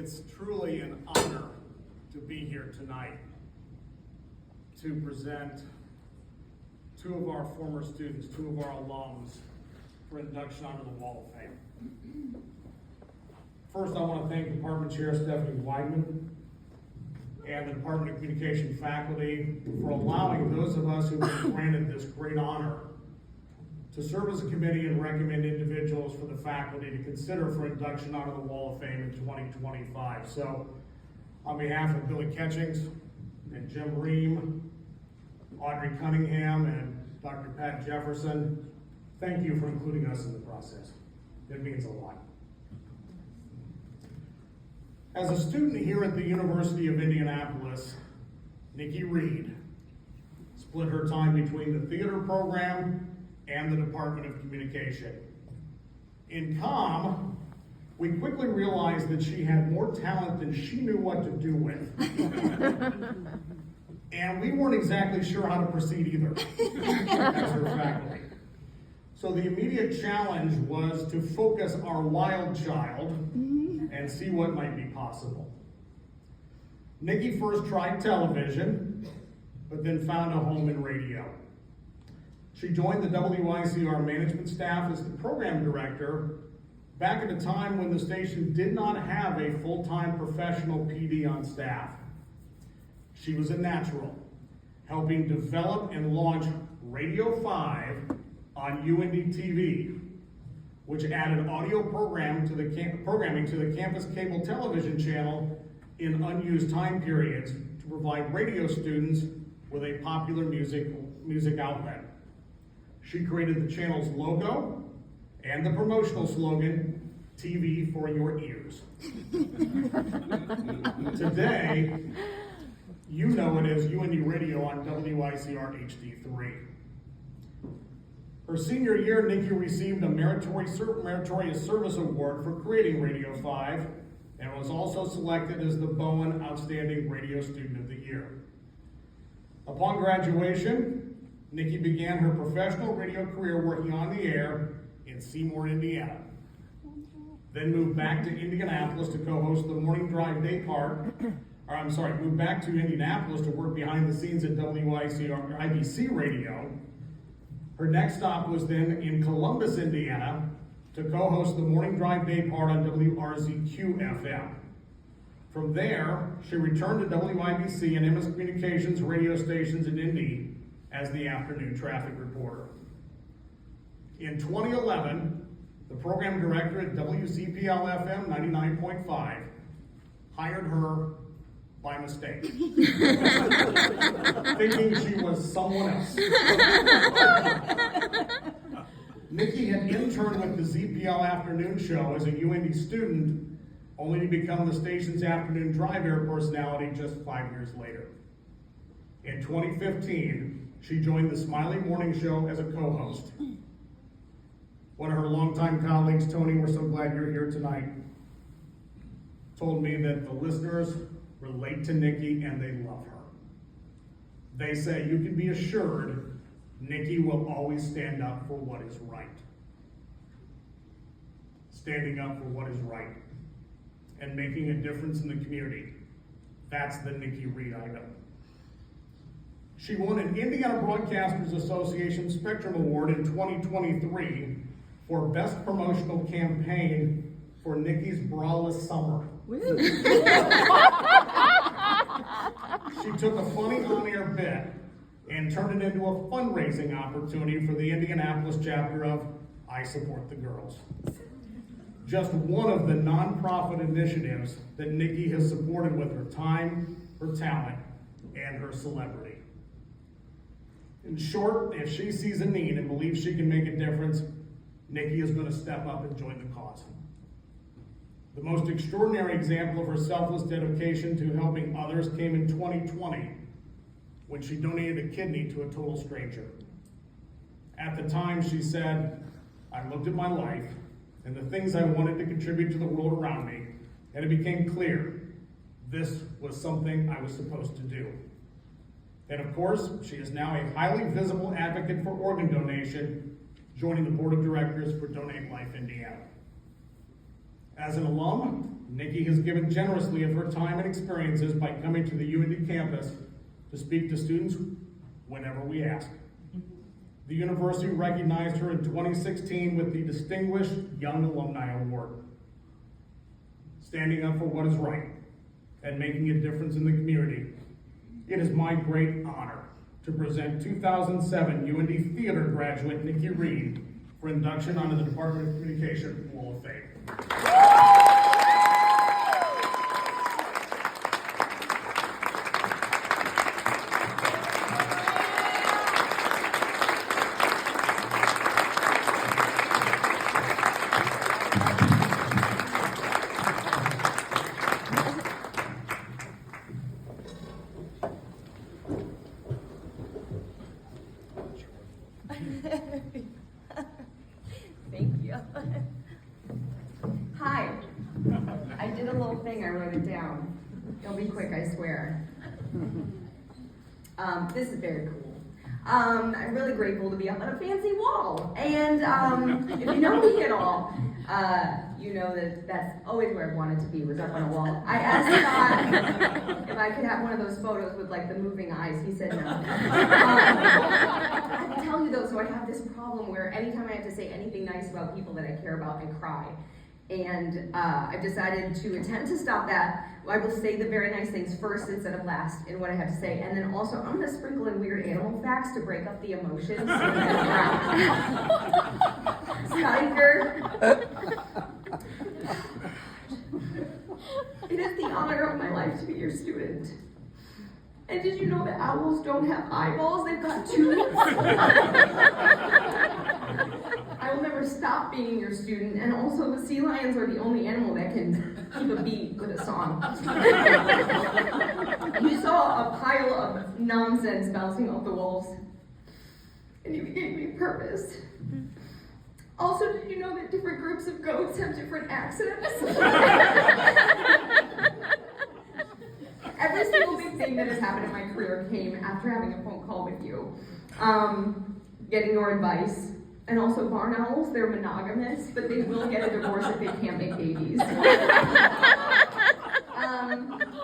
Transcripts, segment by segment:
It's truly an honor to be here tonight to present two of our former students, two of our alums, for induction onto the Wall of Fame. First, I want to thank Department Chair Stephanie Weidman and the Department of Communication faculty for allowing those of us who have been granted this great honor to serve as a committee and recommend individuals for the faculty to consider for induction onto the Wall of Fame in 2025. So, on behalf of Billy Ketchings and Jim Ream, Audrey Cunningham, and Dr. Pat Jefferson, thank you for including us in the process. It means a lot. As a student here at the University of Indianapolis, Nikki Reed split her time between the theater program and the Department of Communication. In Comm, we quickly realized that she had more talent than she knew what to do with. And we weren't exactly sure how to proceed either as her faculty. So the immediate challenge was to focus our wild child and see what might be possible. Nikki first tried television, but then found a home in radio. She joined the WICR management staff as the program director back at a time when the station did not have a full-time professional PD on staff. She was a natural, helping develop and launch Radio 5 on UIndy TV, which added audio programming to the campus cable television channel in unused time periods to provide radio students with a popular music outlet. She created the channel's logo and the promotional slogan, TV for your ears. Today, you know it as UIndy Radio on WICR HD3. Her senior year, Nikki received a Meritorious Service Award for creating Radio 5 and was also selected as the Bowen Outstanding Radio Student of the Year. Upon graduation, Nikki began her professional radio career working on the air in Seymour, Indiana. Then moved back to Indianapolis to co-host the morning drive day part, moved back to Indianapolis to work behind the scenes at WICR IBC Radio. Her next stop was then in Columbus, Indiana, to co-host the morning drive day part on WRZQ FM. From there, she returned to WIBC and MS Communications radio stations in Indy as the afternoon traffic reporter. In 2011, the program director at WCPL FM 99.5 hired her by mistake, thinking she was someone else. Nikki had interned with the ZPL afternoon show as a UIndy student, only to become the station's afternoon drive air personality just 5 years later. In 2015, she joined the Smiley Morning Show as a co-host. One of her longtime colleagues, Tony, we're so glad you're here tonight, told me that the listeners relate to Nikki and they love her. They say you can be assured Nikki will always stand up for what is right. Standing up for what is right and making a difference in the community. That's the Nikki Reed I know. She won an Indiana Broadcasters Association Spectrum Award in 2023 for Best Promotional Campaign for Nikki's Braless Summer. She took a funny on-air bit and turned it into a fundraising opportunity for the Indianapolis chapter of I Support the Girls. Just one of the nonprofit initiatives that Nikki has supported with her time, her talent, and her celebrity. In short, if she sees a need and believes she can make a difference, Nikki is going to step up and join the cause. The most extraordinary example of her selfless dedication to helping others came in 2020 when she donated a kidney to a total stranger. At the time, she said, I looked at my life and the things I wanted to contribute to the world around me, and it became clear this was something I was supposed to do. And of course, she is now a highly visible advocate for organ donation, joining the board of directors for Donate Life Indiana. As an alum, Nikki has given generously of her time and experiences by coming to the UIndy campus to speak to students whenever we ask. The university recognized her in 2016 with the Distinguished Young Alumni Award. Standing up for what is right and making a difference in the community, it is my great honor to present 2007 UIndy Theater graduate Nikki Reed for induction onto the Department of Communication Wall of Fame. Thank you. Hi. I did a little thing, I wrote it down. It'll be quick, I swear. This is very cool. I'm really grateful to be up on a fancy wall. And if you know me at all, you know that that's always where I wanted to be, was up on a wall. I asked God if I could have one of those photos with like the moving eyes. He said no. I have to tell you though, so I have this problem where anytime I have to say anything nice about people that I care about, I cry. And I've decided to attempt to stop that. I will say the very nice things first instead of last in what I have to say. And then also, I'm gonna sprinkle in weird animal facts to break up the emotions. Tiger. It is the honor of my life to be your student. And did you know that owls don't have eyeballs? They've got tubes. I will never stop being your student. And also, the sea lions are the only animal that can keep a beat with a song. You saw a pile of nonsense bouncing off the walls, and you gave me purpose. Also, did you know that different groups of goats have different accents? Every single big thing that has happened in my career came after having a phone call with you. Getting your advice. And also barn owls, they're monogamous, but they will get a divorce if they can't make babies. I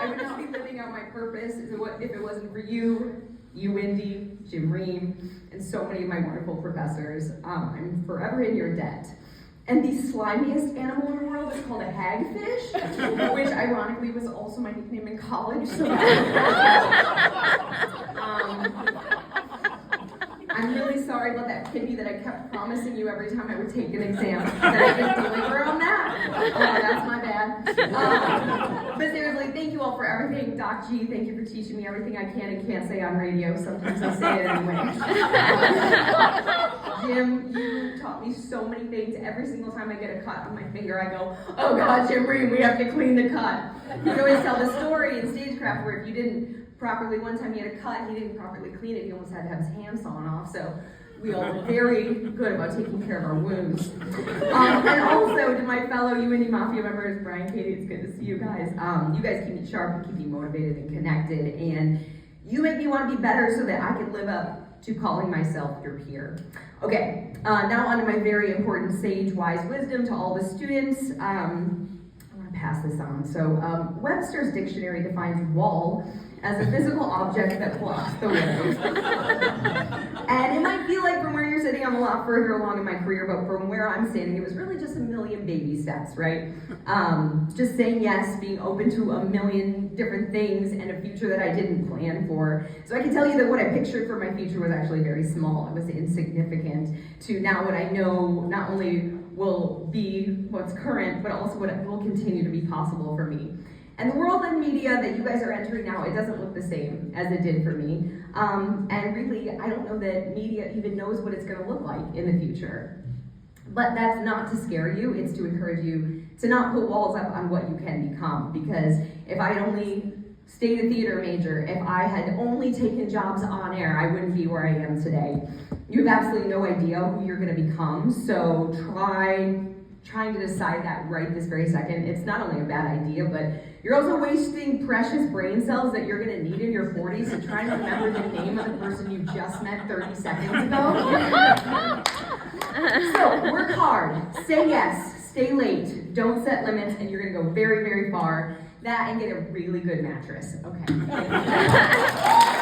would not be living out my purpose if it wasn't for you, UIndy, Jim Ream, and so many of my wonderful professors. I'm forever in your debt. And the slimiest animal in the world is called a hagfish, which ironically was also my nickname in college. So I'm really sorry about that kidney that I kept promising you every time I would take an exam. That I didn't deliver on that. That's my bad. But seriously, thank you all for everything. Doc G, thank you for teaching me everything I can and can't say on radio. Sometimes I say it anyway. Jim, you taught me so many things. Every single time I get a cut on my finger, I go, oh God, Jim Ream, we have to clean the cut. You can always tell the story in stagecraft where if you didn't properly, one time he had a cut, he didn't properly clean it, he almost had to have his hand sawn off, so we all were very good about taking care of our wounds. And also to my fellow UIndy Mafia members, Brian, Katie, it's good to see you guys. You guys keep me sharp and keep me motivated and connected, and you make me want to be better so that I can live up to calling myself your peer. Okay, now on to my very important sage wise wisdom to all the students. I want to pass this on. So Webster's dictionary defines wall as a physical object that blocks the way. And it might feel like from where you're sitting, I'm a lot further along in my career, but from where I'm standing, it was really just a million baby steps, right? Just saying yes, being open to a million different things and a future that I didn't plan for. So I can tell you that what I pictured for my future was actually very small. It was insignificant to now what I know not only will be what's current, but also what will continue to be possible for me. And the world and media that you guys are entering now, it doesn't look the same as it did for me. And really, I don't know that media even knows what it's going to look like in the future. But that's not to scare you, it's to encourage you to not put walls up on what you can become. Because if I'd only stayed a theater major, if I had only taken jobs on air, I wouldn't be where I am today. You have absolutely no idea who you're going to become, so trying to decide that right this very second. It's not only a bad idea, but you're also wasting precious brain cells that you're gonna need in your 40s to try and remember the name of the person you just met 30 seconds ago. So, work hard, say yes, stay late, don't set limits, and you're gonna go very, very far. That and get a really good mattress, okay.